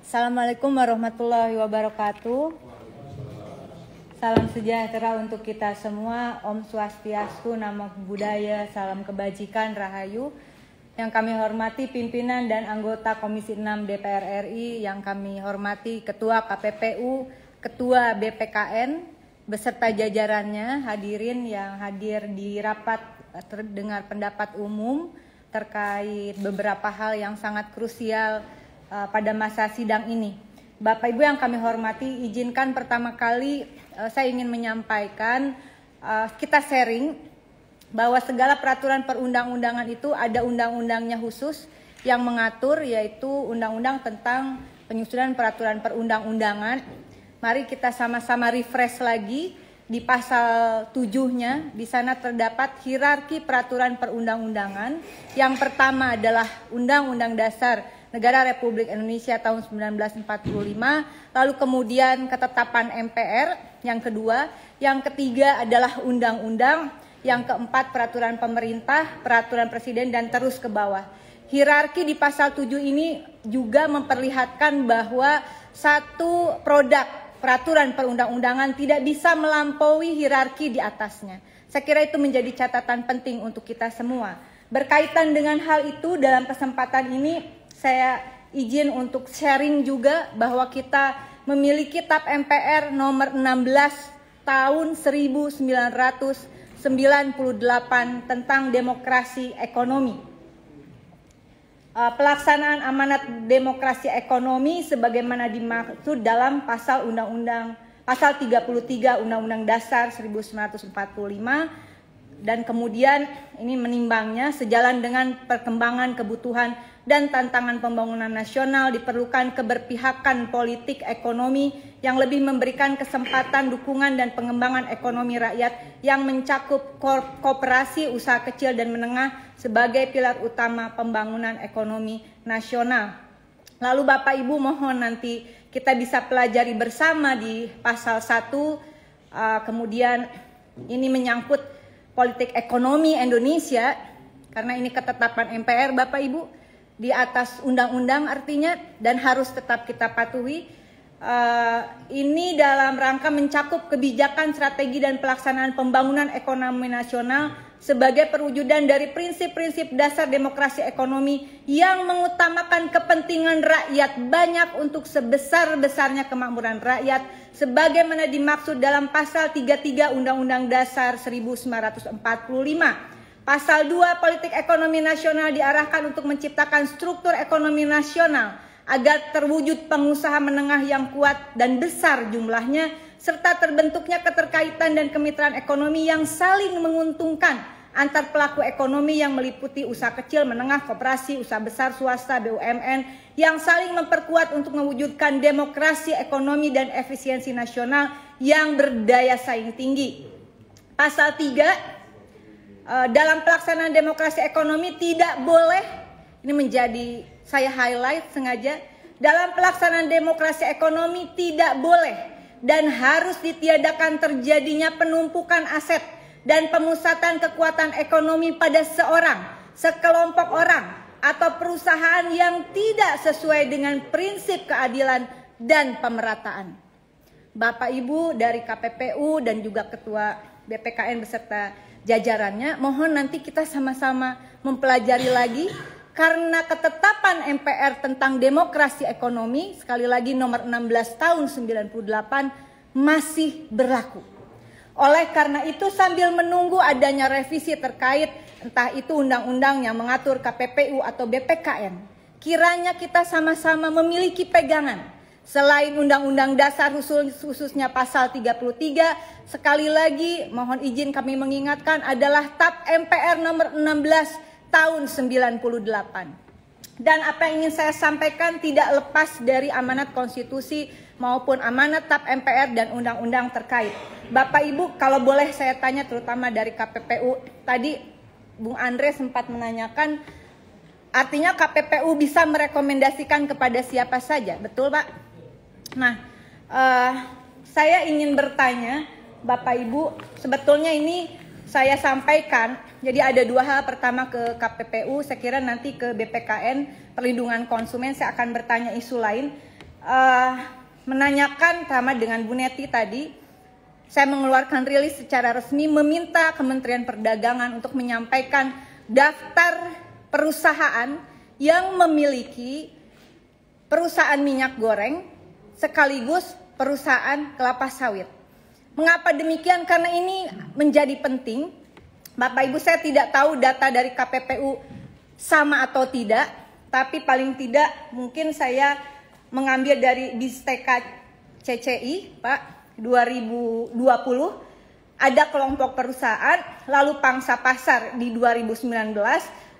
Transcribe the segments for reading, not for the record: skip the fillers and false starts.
Assalamualaikum warahmatullahi wabarakatuh. Salam sejahtera untuk kita semua. Om Swastiastu, Namo Buddhaya, salam kebajikan, rahayu. Yang kami hormati pimpinan dan anggota Komisi 6 DPR RI, yang kami hormati Ketua KPPU, Ketua BPKN, beserta jajarannya, hadirin yang hadir di rapat terdengar pendapat umum terkait beberapa hal yang sangat krusial pada masa sidang ini. Bapak Ibu yang kami hormati, izinkan pertama kali saya ingin menyampaikan kita sharing bahwa segala peraturan perundang-undangan itu ada undang-undangnya khusus yang mengatur, yaitu undang-undang tentang penyusunan peraturan perundang-undangan. Mari kita sama-sama refresh lagi di pasal 7-nya. Di sana terdapat hierarki peraturan perundang-undangan. Yang pertama adalah Undang-Undang Dasar Negara Republik Indonesia tahun 1945, lalu kemudian ketetapan MPR, yang kedua, yang ketiga adalah undang-undang, yang keempat peraturan pemerintah, peraturan presiden, dan terus ke bawah. Hierarki di pasal 7 ini juga memperlihatkan bahwa satu produk peraturan perundang-undangan tidak bisa melampaui hierarki di atasnya. Saya kira itu menjadi catatan penting untuk kita semua. Berkaitan dengan hal itu, dalam kesempatan ini saya izin untuk sharing juga bahwa kita memiliki TAP MPR nomor 16 tahun 1998 tentang demokrasi ekonomi. Pelaksanaan amanat demokrasi ekonomi sebagaimana dimaksud dalam pasal 33 Undang-Undang Dasar 1945. Dan kemudian ini menimbangnya, sejalan dengan perkembangan kebutuhan dan tantangan pembangunan nasional diperlukan keberpihakan politik ekonomi yang lebih memberikan kesempatan, dukungan, dan pengembangan ekonomi rakyat yang mencakup koperasi, usaha kecil dan menengah sebagai pilar utama pembangunan ekonomi nasional. Lalu Bapak Ibu mohon nanti kita bisa pelajari bersama di pasal 1, kemudian ini menyangkut politik ekonomi Indonesia, karena ini ketetapan MPR Bapak Ibu, di atas undang-undang artinya, dan harus tetap kita patuhi. Ini dalam rangka mencakup kebijakan, strategi, dan pelaksanaan pembangunan ekonomi nasional sebagai perwujudan dari prinsip-prinsip dasar demokrasi ekonomi yang mengutamakan kepentingan rakyat banyak untuk sebesar-besarnya kemakmuran rakyat sebagaimana dimaksud dalam pasal 33 Undang-Undang Dasar 1945. Pasal 2, politik ekonomi nasional diarahkan untuk menciptakan struktur ekonomi nasional agar terwujud pengusaha menengah yang kuat dan besar jumlahnya, serta terbentuknya keterkaitan dan kemitraan ekonomi yang saling menguntungkan antar pelaku ekonomi yang meliputi usaha kecil, menengah, koperasi, usaha besar, swasta, BUMN, yang saling memperkuat untuk mewujudkan demokrasi ekonomi dan efisiensi nasional yang berdaya saing tinggi. Pasal 3, dalam pelaksanaan demokrasi ekonomi tidak boleh, ini menjadi saya highlight sengaja, dalam pelaksanaan demokrasi ekonomi tidak boleh dan harus ditiadakan terjadinya penumpukan aset dan pemusatan kekuatan ekonomi pada seorang, sekelompok orang, atau perusahaan yang tidak sesuai dengan prinsip keadilan dan pemerataan. Bapak Ibu dari KPPU dan juga Ketua BPKN beserta jajarannya, mohon nanti kita sama-sama mempelajari lagi, karena ketetapan MPR tentang demokrasi ekonomi, sekali lagi nomor 16 tahun 98 masih berlaku. Oleh karena itu, sambil menunggu adanya revisi terkait entah itu undang-undang yang mengatur KPPU atau BPKN, kiranya kita sama-sama memiliki pegangan. Selain Undang-Undang Dasar khususnya pasal 33, sekali lagi mohon izin kami mengingatkan adalah TAP MPR nomor 16 tahun 98. Dan apa yang ingin saya sampaikan tidak lepas dari amanat konstitusi maupun amanat TAP MPR dan undang-undang terkait. Bapak Ibu, kalau boleh saya tanya terutama dari KPPU, tadi Bung Andre sempat menanyakan, artinya KPPU bisa merekomendasikan kepada siapa saja, betul Pak? Nah, saya ingin bertanya Bapak Ibu, sebetulnya ini saya sampaikan, jadi ada dua hal. Pertama ke KPPU, saya kira nanti ke BPKN, perlindungan konsumen, saya akan bertanya isu lain. menanyakan sama dengan Bu Neti tadi, saya mengeluarkan rilis secara resmi meminta Kementerian Perdagangan untuk menyampaikan daftar perusahaan yang memiliki perusahaan minyak goreng sekaligus perusahaan kelapa sawit. Mengapa demikian? Karena ini menjadi penting. Bapak Ibu, saya tidak tahu data dari KPPU sama atau tidak, tapi paling tidak mungkin saya mengambil dari Disteka CCI, Pak, 2020 ada kelompok perusahaan, lalu pangsa pasar di 2019,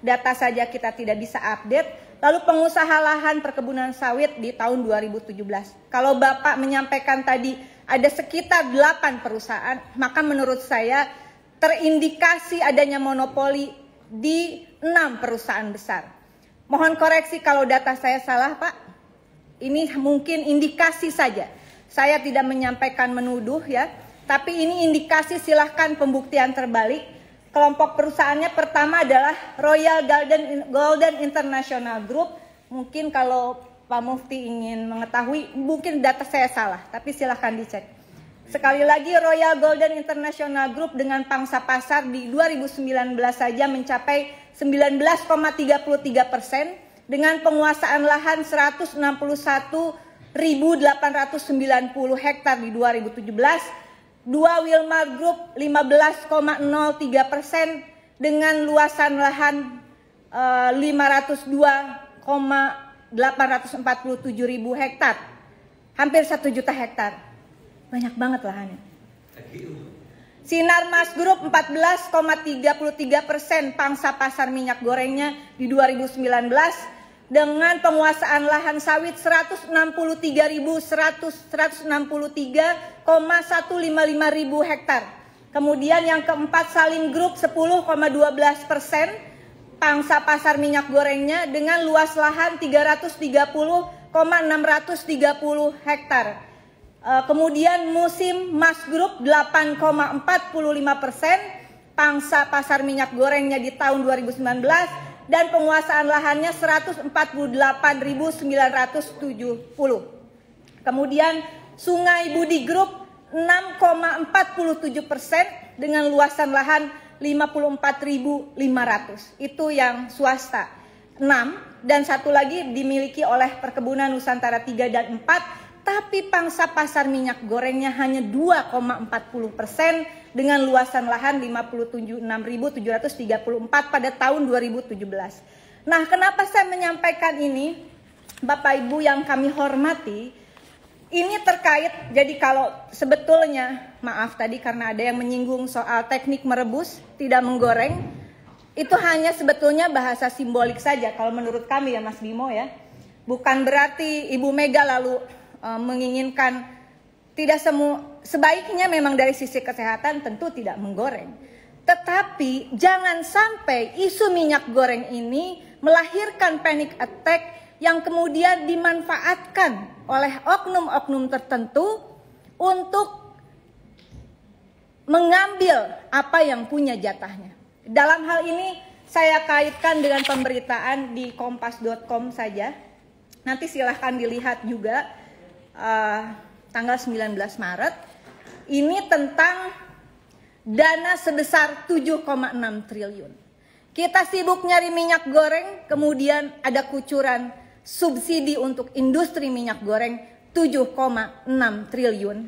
data saja kita tidak bisa update, lalu pengusaha lahan perkebunan sawit di tahun 2017. Kalau Bapak menyampaikan tadi ada sekitar 8 perusahaan, maka menurut saya terindikasi adanya monopoli di 6 perusahaan besar. Mohon koreksi kalau data saya salah, Pak. Ini mungkin indikasi saja. Saya tidak menyampaikan menuduh ya, tapi ini indikasi, silahkan pembuktian terbalik. Kelompok perusahaannya pertama adalah Royal Golden International Group. Mungkin kalau Pak Mufti ingin mengetahui, mungkin data saya salah, tapi silahkan dicek. Sekali lagi, Royal Golden International Group dengan pangsa pasar di 2019 saja mencapai 19,33%, dengan penguasaan lahan 161.890 hektar di 2017. Dua Wilmar Group 15,03% dengan luasan lahan 502,847.000 hektar. Hampir 1 juta hektar. Banyak banget lahannya. Sinarmas Group 14,33% pangsa pasar minyak gorengnya di 2019 dengan penguasaan lahan sawit 163.153,155.000 hektar. Kemudian yang keempat, Salim Group 10,12% pangsa pasar minyak gorengnya dengan luas lahan 330,630 hektar. Kemudian Musim Mas Group 8,45% pangsa pasar minyak gorengnya di tahun 2019 dan penguasaan lahannya 148.970. Kemudian Sungai Budi Group 6,47% dengan luasan lahan 54.500. Itu yang swasta. 6 dan satu lagi dimiliki oleh Perkebunan Nusantara 3 dan 4. Tapi pangsa pasar minyak gorengnya hanya 2,40% dengan luasan lahan 56.734 pada tahun 2017. Nah, kenapa saya menyampaikan ini, Bapak Ibu yang kami hormati, ini terkait, jadi kalau sebetulnya, maaf tadi karena ada yang menyinggung soal teknik merebus, tidak menggoreng, itu hanya sebetulnya bahasa simbolik saja kalau menurut kami ya Mas Bimo ya. Bukan berarti Ibu Mega lalu menginginkan tidak sebaiknya memang dari sisi kesehatan tentu tidak menggoreng. Tetapi jangan sampai isu minyak goreng ini melahirkan panic attack yang kemudian dimanfaatkan oleh oknum-oknum tertentu untuk mengambil apa yang punya jatahnya. Dalam hal ini saya kaitkan dengan pemberitaan di kompas.com saja. Nanti silahkan dilihat juga. Tanggal 19 Maret ini tentang dana sebesar 7,6 triliun. Kita sibuk nyari minyak goreng, kemudian ada kucuran subsidi untuk industri minyak goreng 7,6 triliun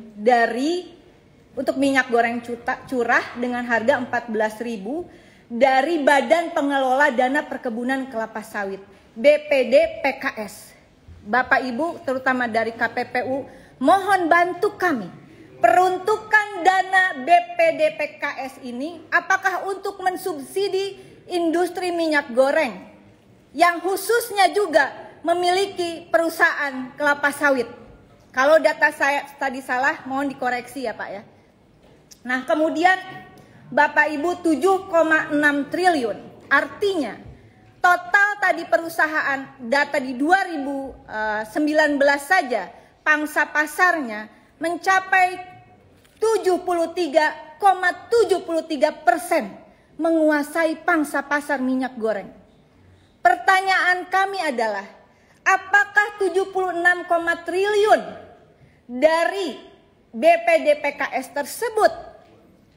untuk minyak goreng curah dengan harga 14.000 dari Badan Pengelola Dana Perkebunan Kelapa Sawit BPD PKS. Bapak Ibu terutama dari KPPU mohon bantu kami. Peruntukan dana BPD PKS ini apakah untuk mensubsidi industri minyak goreng yang khususnya juga memiliki perusahaan kelapa sawit. Kalau data saya tadi salah mohon dikoreksi ya Pak ya. Nah, kemudian Bapak Ibu 7,6 triliun artinya total tadi perusahaan data di 2019 saja pangsa pasarnya mencapai 73,73% menguasai pangsa pasar minyak goreng. Pertanyaan kami adalah apakah 76, triliun dari BPDPKS tersebut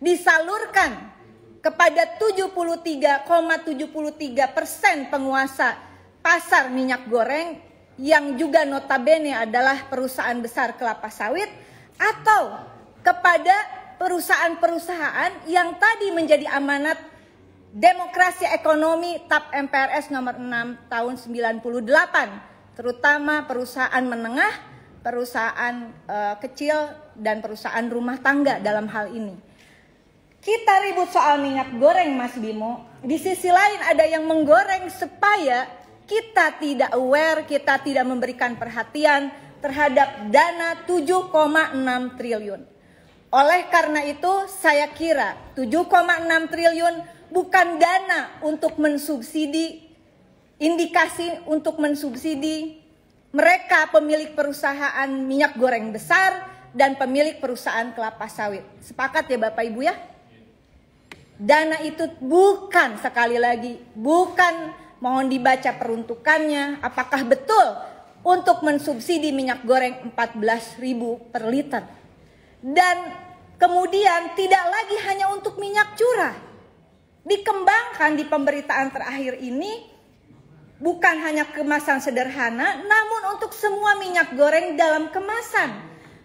disalurkan kepada 73,73% penguasa pasar minyak goreng yang juga notabene adalah perusahaan besar kelapa sawit, atau kepada perusahaan-perusahaan yang tadi menjadi amanat Demokrasi Ekonomi TAP MPRS nomor 6 tahun 98, terutama perusahaan menengah, perusahaan kecil, dan perusahaan rumah tangga dalam hal ini. Kita ribut soal minyak goreng, Mas Bimo. Di sisi lain ada yang menggoreng supaya kita tidak aware, kita tidak memberikan perhatian terhadap dana 7,6 triliun. Oleh karena itu saya kira 7,6 triliun bukan dana untuk mensubsidi, indikasi untuk mensubsidi mereka pemilik perusahaan minyak goreng besar dan pemilik perusahaan kelapa sawit. Sepakat ya Bapak Ibu ya? Dana itu bukan, sekali lagi, bukan, mohon dibaca peruntukannya, apakah betul untuk mensubsidi minyak goreng 14.000 per liter. Dan kemudian tidak lagi hanya untuk minyak curah. Dikembangkan di pemberitaan terakhir ini bukan hanya kemasan sederhana, namun untuk semua minyak goreng dalam kemasan,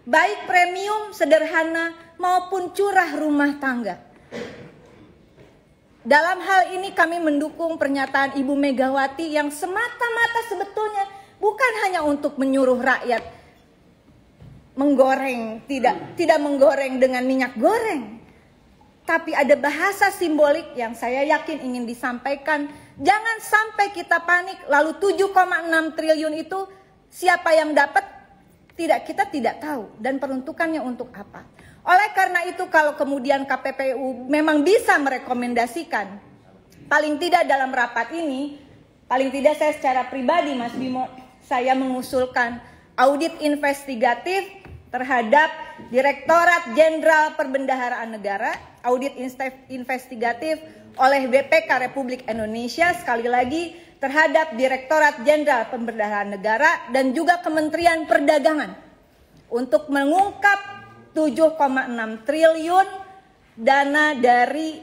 baik premium, sederhana maupun curah rumah tangga. Dalam hal ini kami mendukung pernyataan Ibu Megawati yang semata-mata sebetulnya bukan hanya untuk menyuruh rakyat menggoreng, tidak menggoreng dengan minyak goreng. Tapi ada bahasa simbolik yang saya yakin ingin disampaikan. Jangan sampai kita panik lalu 7,6 triliun itu siapa yang dapat kita tidak tahu dan peruntukannya untuk apa. Oleh karena itu kalau kemudian KPPU memang bisa merekomendasikan, paling tidak dalam rapat ini, paling tidak saya secara pribadi Mas Bimo, saya mengusulkan audit investigatif terhadap Direktorat Jenderal Perbendaharaan Negara, audit investigatif oleh BPK Republik Indonesia, sekali lagi terhadap Direktorat Jenderal Perbendaharaan Negara dan juga Kementerian Perdagangan untuk mengungkap 7,6 triliun dana dari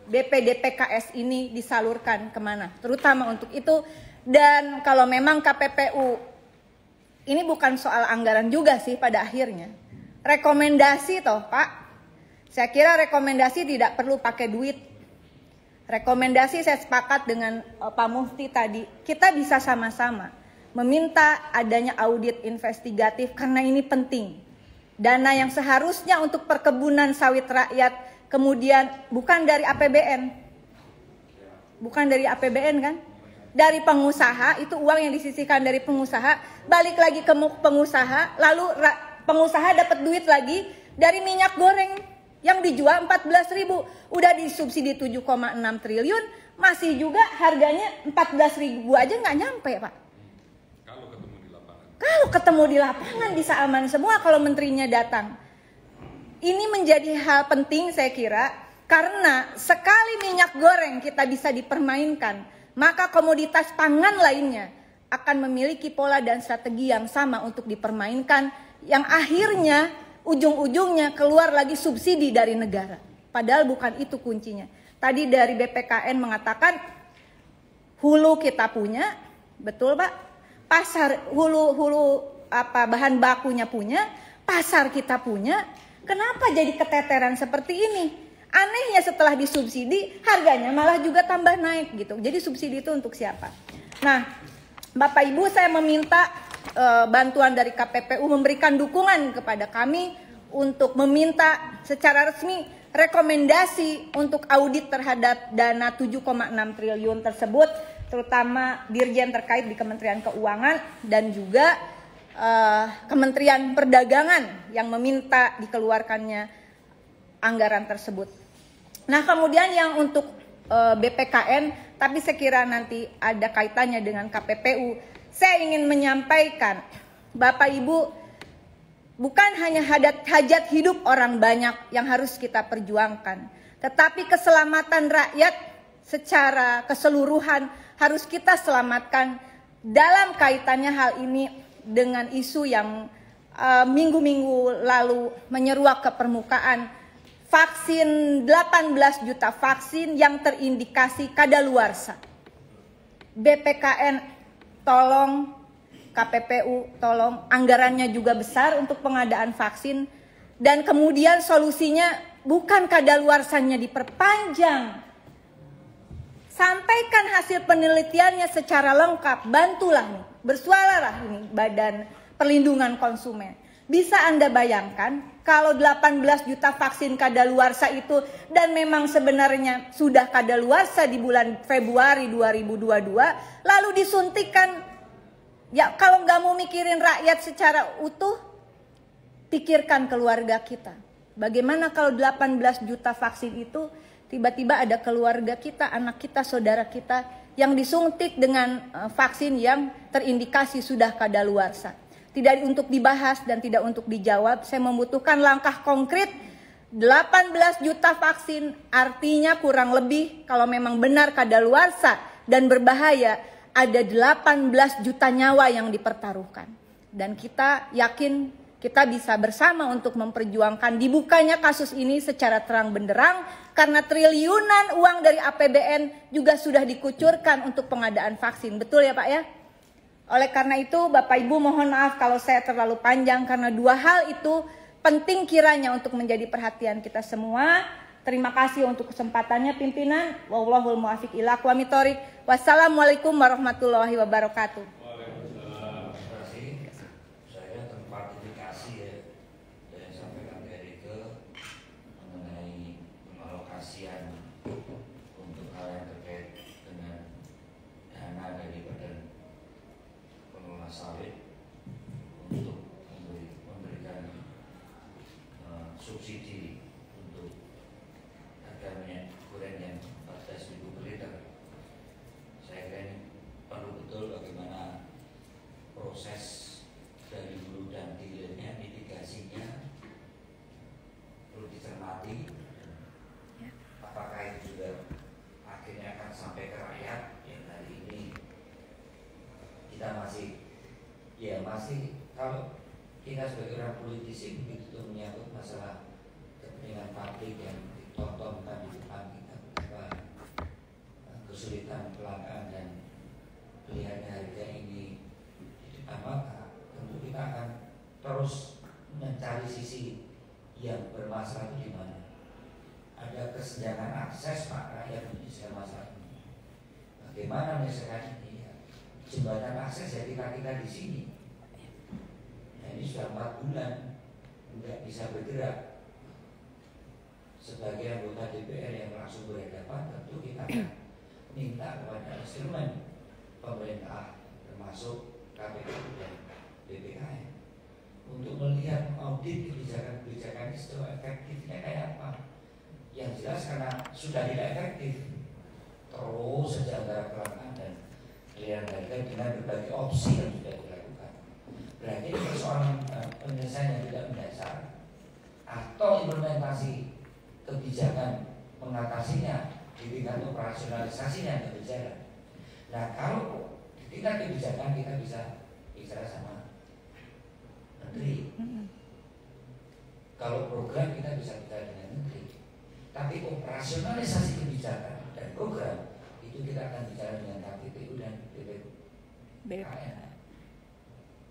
BPDPKS ini disalurkan kemana, terutama untuk itu. Dan kalau memang KPPU, ini bukan soal anggaran juga sih pada akhirnya, rekomendasi toh Pak, saya kira rekomendasi tidak perlu pakai duit. Rekomendasi saya sepakat dengan Pak Mufti tadi, kita bisa sama-sama meminta adanya audit investigatif karena ini penting. Dana yang seharusnya untuk perkebunan sawit rakyat kemudian bukan dari APBN. Bukan dari APBN kan? Dari pengusaha, itu uang yang disisihkan dari pengusaha, balik lagi ke pengusaha, lalu pengusaha dapat duit lagi dari minyak goreng yang dijual 14.000, udah disubsidi 7,6 triliun, masih juga harganya 14.000 aja nggak nyampe Pak. Kalau ketemu di lapangan bisa aman semua kalau menterinya datang. Ini menjadi hal penting saya kira, karena sekali minyak goreng kita bisa dipermainkan, maka komoditas pangan lainnya akan memiliki pola dan strategi yang sama untuk dipermainkan, yang akhirnya ujung-ujungnya keluar lagi subsidi dari negara. Padahal bukan itu kuncinya. Tadi dari BPKN mengatakan hulu kita punya, betul Pak? Pasar hulu bahan bakunya punya, pasar kita punya. Kenapa jadi keteteran seperti ini? Anehnya setelah disubsidi harganya malah juga tambah naik gitu. Jadi subsidi itu untuk siapa? Nah, Bapak Ibu, saya meminta bantuan dari KPPU memberikan dukungan kepada kami untuk meminta secara resmi rekomendasi untuk audit terhadap dana 7,6 triliun tersebut, terutama dirjen terkait di Kementerian Keuangan dan juga Kementerian Perdagangan yang meminta dikeluarkannya anggaran tersebut. Nah, kemudian yang untuk BPKN, tapi saya kira nanti ada kaitannya dengan KPPU. Saya ingin menyampaikan, Bapak Ibu, bukan hanya hajat hidup orang banyak yang harus kita perjuangkan, tetapi keselamatan rakyat secara keseluruhan harus kita selamatkan dalam kaitannya hal ini dengan isu yang minggu-minggu lalu menyeruak ke permukaan, vaksin 18 juta vaksin yang terindikasi kadaluarsa. BPKN tolong, KPPU tolong, anggarannya juga besar untuk pengadaan vaksin, dan kemudian solusinya bukan kadaluarsanya diperpanjang. Sampaikan hasil penelitiannya secara lengkap, bantulah nih, bersuaralah ini Badan Perlindungan Konsumen. Bisa Anda bayangkan kalau 18 juta vaksin kadaluarsa itu dan memang sebenarnya sudah kadaluarsa di bulan Februari 2022, lalu disuntikan, ya kalau nggak mau mikirin rakyat secara utuh, pikirkan keluarga kita. Bagaimana kalau 18 juta vaksin itu tiba-tiba ada keluarga kita, anak kita, saudara kita yang disuntik dengan vaksin yang terindikasi sudah kadaluarsa. Tidak untuk dibahas dan tidak untuk dijawab, saya membutuhkan langkah konkret. 18 juta vaksin artinya kurang lebih kalau memang benar kadaluarsa dan berbahaya, ada 18 juta nyawa yang dipertaruhkan. Dan kita yakin kita bisa bersama untuk memperjuangkan dibukanya kasus ini secara terang benderang, karena triliunan uang dari APBN juga sudah dikucurkan untuk pengadaan vaksin. Betul ya Pak ya? Oleh karena itu Bapak Ibu mohon maaf kalau saya terlalu panjang, karena dua hal itu penting kiranya untuk menjadi perhatian kita semua. Terima kasih untuk kesempatannya pimpinan. Wallahul muwaffiq ila aqwamit thoriq. Wassalamualaikum warahmatullahi wabarakatuh. untuk hal yang terkait dengan dana dari Badan Pengelola Sawit untuk memberikan subsidi untuk harga minyak goreng yang 14.000 per liter. Saya kira ini perlu betul bagaimana proses dari hulu dan hilirnya, mitigasinya perlu dicermati. Apakah itu juga akhirnya akan sampai ke rakyat yang hari ini kita masih kalau kita sebagai orang politisi begitu menyangkut masalah kepentingan publik yang ditontonkan di depan kita, kesulitan pelanggan dan pilihan harga ini di depan mata, tentu kita akan terus mencari sisi yang bermasalah itu di mana. Ada kesenjangan akses Pak rakyat menyelesaikan masalah ini. Bagaimana menyelesaikan ini? Ya, jembatan akses jadi kita di sini. Nah, ini sudah 4 bulan tidak bisa bergerak. Sebagai anggota DPR yang langsung berhadapan, tentu kita akan minta kepada instrumen pemerintah termasuk KPU dan BPKN untuk melihat audit kebijakan-kebijakan itu efektifnya kayak apa. Yang jelas karena sudah tidak efektif, terus saja antara kelangkaan dan pilihan harga dengan berbagai opsi yang sudah dilakukan. Berarti persoalan penyelesaian yang tidak mendasar atau implementasi kebijakan mengatasinya di tingkat operasionalisasinya yang berjalan. Nah kalau di tingkat kebijakan kita bisa bicara sama menteri, kalau program kita bisa bicara dengan menteri. Tapi operasionalisasi kebijakan dan program itu kita akan bicara dengan KPPU dan BPKN.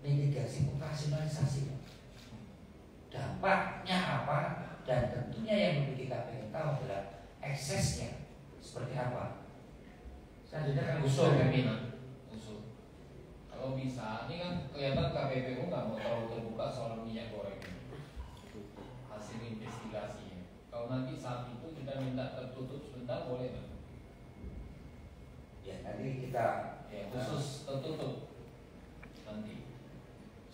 Mitigasi operasionalisasi, dampaknya apa, dan tentunya yang perlu kita pengen tahu adalah eksesnya seperti apa. Selanjutnya kan usul pimpinan, usul. Kalau bisa, ini kan kelihatan KPPU nggak mau terlalu terbuka soal minyak goreng. Hasil investigasinya. Kalau nanti saat itu kita minta tertutup sebentar boleh kan? Ya nanti kita khusus tertutup nanti.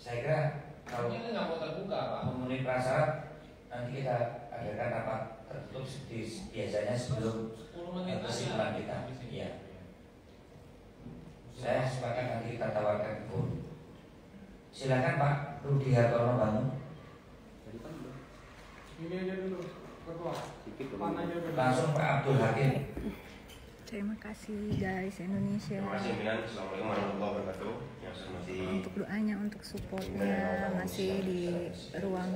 Saya kira kalau ini nggak mau terbuka Pak. memenuhi prasyarat nanti kita adakan rapat tertutup biasanya sebelum 10 menit kesimpulan kita. Iya. Saya sepakat nanti kita tawarkan pun. Silakan Pak Rudi Hartono Bangun. Ini aja dulu. Langsung Pak Abdul Hakim. Terima kasih guys Indonesia. Terima kasih pimpinan. Assalamualaikum warahmatullahi wabarakatuh. Yang saya masih Untuk doanya, untuk supportnya masih di ruang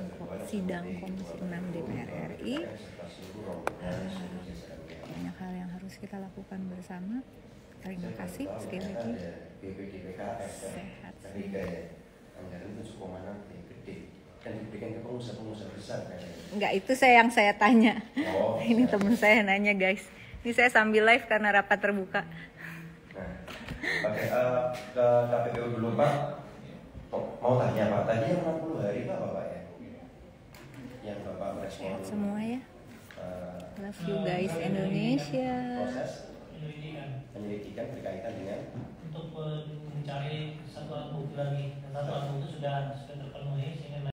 sidang Komisi 6 DPR RI. Banyak hal yang harus kita lakukan bersama. Terima kasih sekali lagi. Sehat. Anggaran 7,6 gede dan diberikan ke pengusaha-pengusaha besar kayaknya. Enggak, itu yang saya tanya. Oh, Ini teman saya nanya guys. Ini saya sambil live karena rapat terbuka. Nah, oke, ke KPPU dulu Pak. Mau tanya Pak, tadi yang 60 hari itu apa Pak ya? Yang Bapak merespon. Sehat semua ya. Love you guys Indonesia. Proses penyelidikan berkaitan dengan untuk mencari satu alat bukti lagi. Dan satu alat bukti sudah terpenuhi sehingga